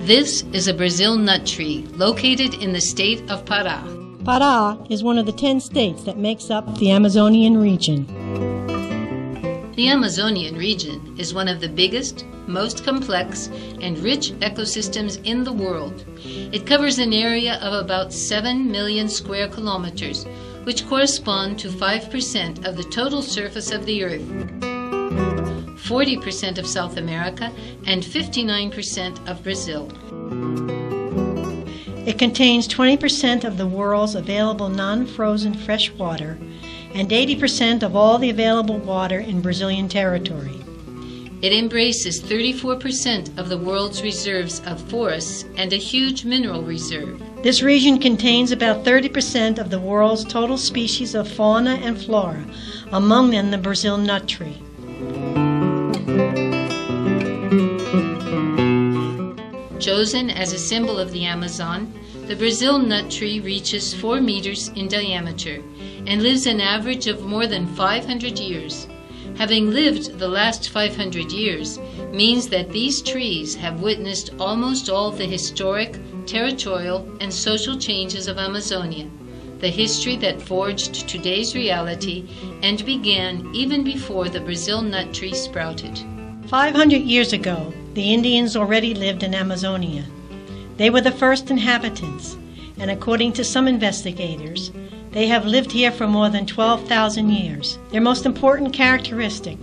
This is a Brazil nut tree located in the state of Pará. Pará is one of the 10 states that makes up the Amazonian region. The Amazonian region is one of the biggest, most complex, and rich ecosystems in the world. It covers an area of about 7 million square kilometers, which correspond to 5% of the total surface of the Earth, 40% of South America, and 59% of Brazil. It contains 20% of the world's available non-frozen fresh water and 80% of all the available water in Brazilian territory. It embraces 34% of the world's reserves of forests and a huge mineral reserve. This region contains about 30% of the world's total species of fauna and flora, among them the Brazil nut tree. Chosen as a symbol of the Amazon, the Brazil nut tree reaches 4 meters in diameter and lives an average of more than 500 years. Having lived the last 500 years means that these trees have witnessed almost all the historic, territorial, and social changes of Amazonia, the history that forged today's reality and began even before the Brazil nut tree sprouted. 500 years ago, the Indians already lived in Amazonia. They were the first inhabitants, and according to some investigators, they have lived here for more than 12,000 years. Their most important characteristic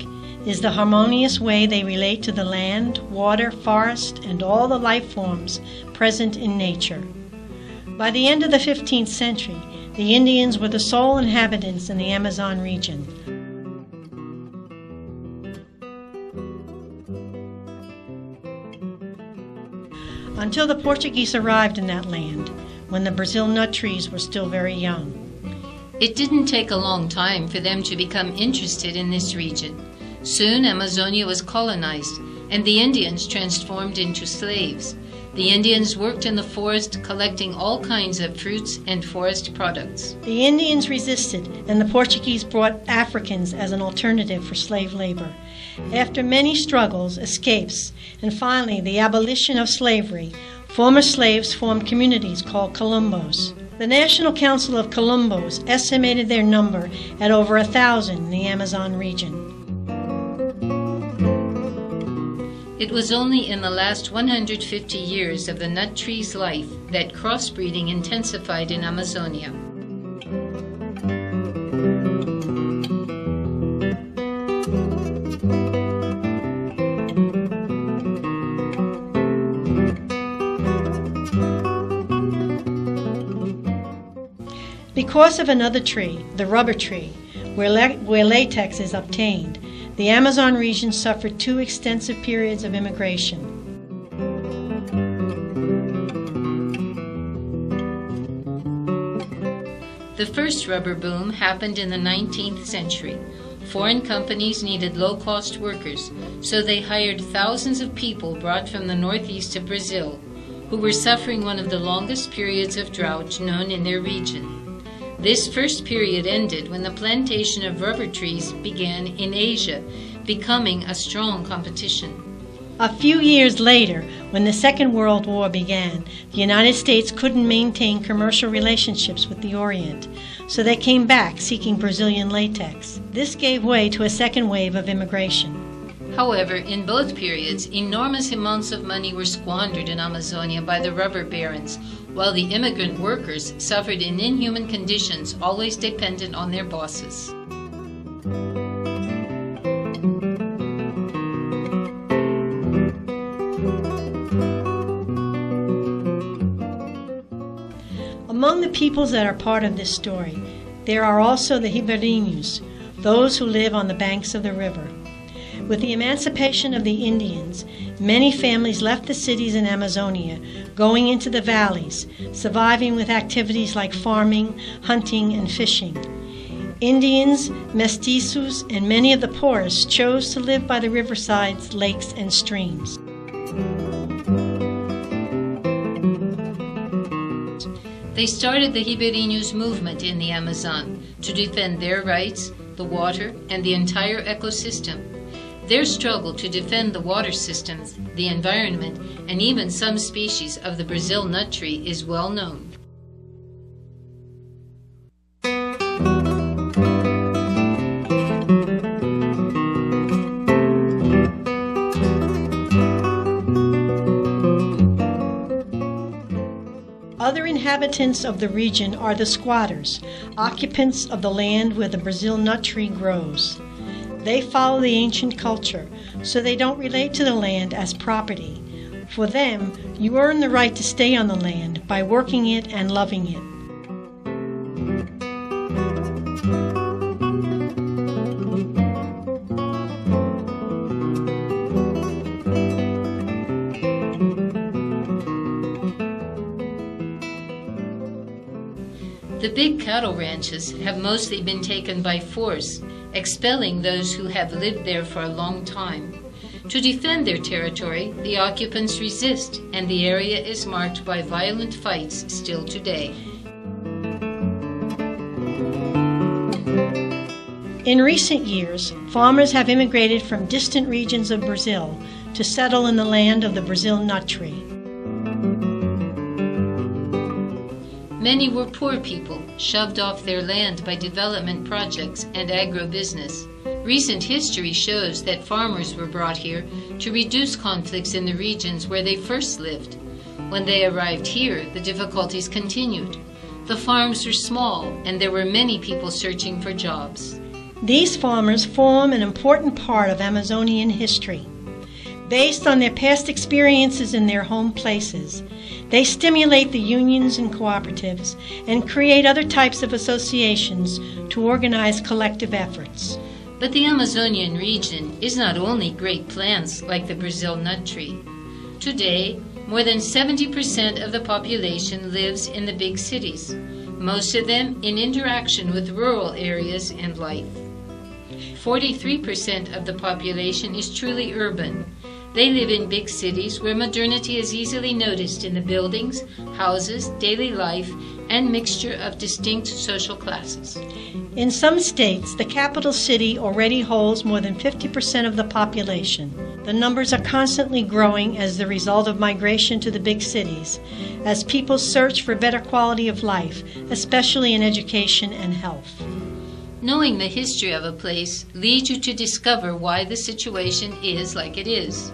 is the harmonious way they relate to the land, water, forest, and all the life forms present in nature. By the end of the 15th century, the Indians were the sole inhabitants in the Amazon region. Until the Portuguese arrived in that land, when the Brazil nut trees were still very young. It didn't take a long time for them to become interested in this region. Soon Amazonia was colonized, and the Indians transformed into slaves. The Indians worked in the forest collecting all kinds of fruits and forest products. The Indians resisted, and the Portuguese brought Africans as an alternative for slave labor. After many struggles, escapes, and finally the abolition of slavery, former slaves formed communities called Quilombos. The National Council of Quilombos estimated their number at over 1,000 in the Amazon region. It was only in the last 150 years of the nut tree's life that crossbreeding intensified in Amazonia. Because of another tree, the rubber tree, where latex is obtained, the Amazon region suffered 2 extensive periods of immigration. The first rubber boom happened in the 19th century. Foreign companies needed low-cost workers, so they hired thousands of people brought from the northeast of Brazil, who were suffering one of the longest periods of drought known in their region. This first period ended when the plantation of rubber trees began in Asia, becoming a strong competition. A few years later, when the Second World War began, the United States couldn't maintain commercial relationships with the Orient, so they came back seeking Brazilian latex. This gave way to a second wave of immigration. However, in both periods, enormous amounts of money were squandered in Amazonia by the rubber barons, while the immigrant workers suffered in inhuman conditions, always dependent on their bosses. Among the peoples that are part of this story, there are also the Ribeirinhos, those who live on the banks of the river. With the emancipation of the Indians, many families left the cities in Amazonia, going into the valleys, surviving with activities like farming, hunting, and fishing. Indians, mestizos, and many of the poorest chose to live by the riversides, lakes, and streams. They started the Ribeirinhos movement in the Amazon to defend their rights, the water, and the entire ecosystem. Their struggle to defend the water systems, the environment, and even some species of the Brazil nut tree is well known. Other inhabitants of the region are the squatters, occupants of the land where the Brazil nut tree grows. They follow the ancient culture, so they don't relate to the land as property. For them, you earn the right to stay on the land by working it and loving it. The big cattle ranches have mostly been taken by force, expelling those who have lived there for a long time. To defend their territory, the occupants resist, and the area is marked by violent fights still today. In recent years, farmers have immigrated from distant regions of Brazil to settle in the land of the Brazil nut tree. Many were poor people, shoved off their land by development projects and agribusiness. Recent history shows that farmers were brought here to reduce conflicts in the regions where they first lived. When they arrived here, the difficulties continued. The farms were small, and there were many people searching for jobs. These farmers form an important part of Amazonian history. Based on their past experiences in their home places, they stimulate the unions and cooperatives and create other types of associations to organize collective efforts. But the Amazonian region is not only great plants like the Brazil nut tree. Today, more than 70% of the population lives in the big cities, most of them in interaction with rural areas and life. 43% of the population is truly urban. They live in big cities where modernity is easily noticed in the buildings, houses, daily life, and mixture of distinct social classes. In some states, the capital city already holds more than 50% of the population. The numbers are constantly growing as the result of migration to the big cities, as people search for better quality of life, especially in education and health. Knowing the history of a place leads you to discover why the situation is like it is.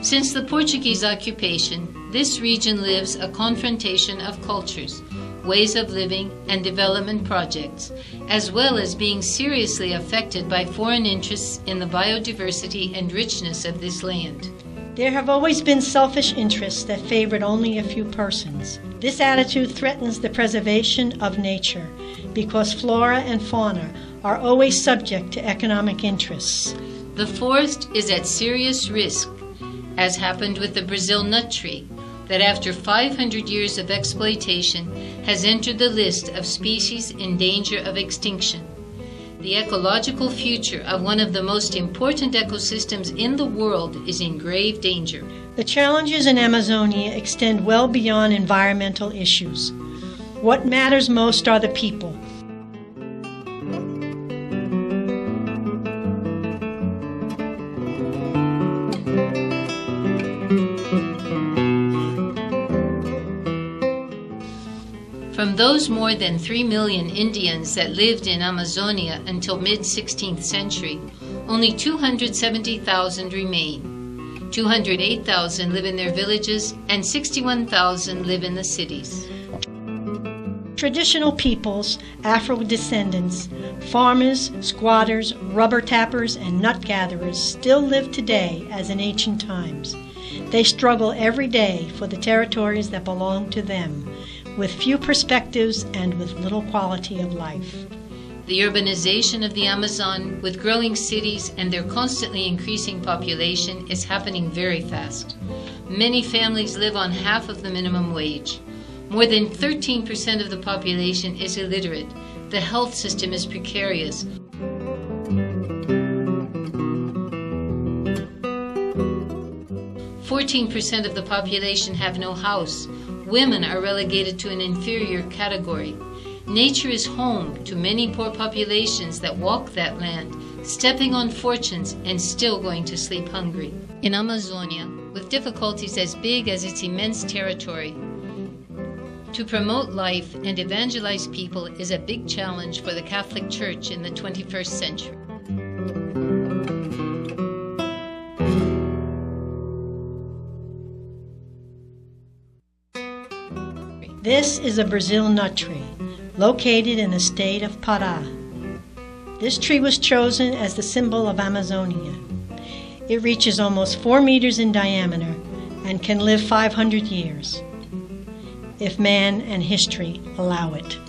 Since the Portuguese occupation, this region lives a confrontation of cultures, ways of living, and development projects, as well as being seriously affected by foreign interests in the biodiversity and richness of this land. There have always been selfish interests that favored only a few persons. This attitude threatens the preservation of nature because flora and fauna are always subject to economic interests. The forest is at serious risk, as happened with the Brazil nut tree, that after 500 years of exploitation has entered the list of species in danger of extinction. The ecological future of one of the most important ecosystems in the world is in grave danger. The challenges in Amazonia extend well beyond environmental issues. What matters most are the people. From those more than 3 million Indians that lived in Amazonia until mid-16th century, only 270,000 remain. 208,000 live in their villages and 61,000 live in the cities. Traditional peoples, Afro-descendants, farmers, squatters, rubber tappers, and nut gatherers still live today as in ancient times. They struggle every day for the territories that belong to them, with few perspectives and with little quality of life. The urbanization of the Amazon, with growing cities and their constantly increasing population, is happening very fast. Many families live on half of the minimum wage. More than 13% of the population is illiterate. The health system is precarious. 14% of the population have no house. Women are relegated to an inferior category. Nature is home to many poor populations that walk that land, stepping on fortunes and still going to sleep hungry. In Amazonia, with difficulties as big as its immense territory, to promote life and evangelize people is a big challenge for the Catholic Church in the 21st century. This is a Brazil nut tree, located in the state of Pará. This tree was chosen as the symbol of Amazonia. It reaches almost 4 meters in diameter and can live 500 years, if man and history allow it.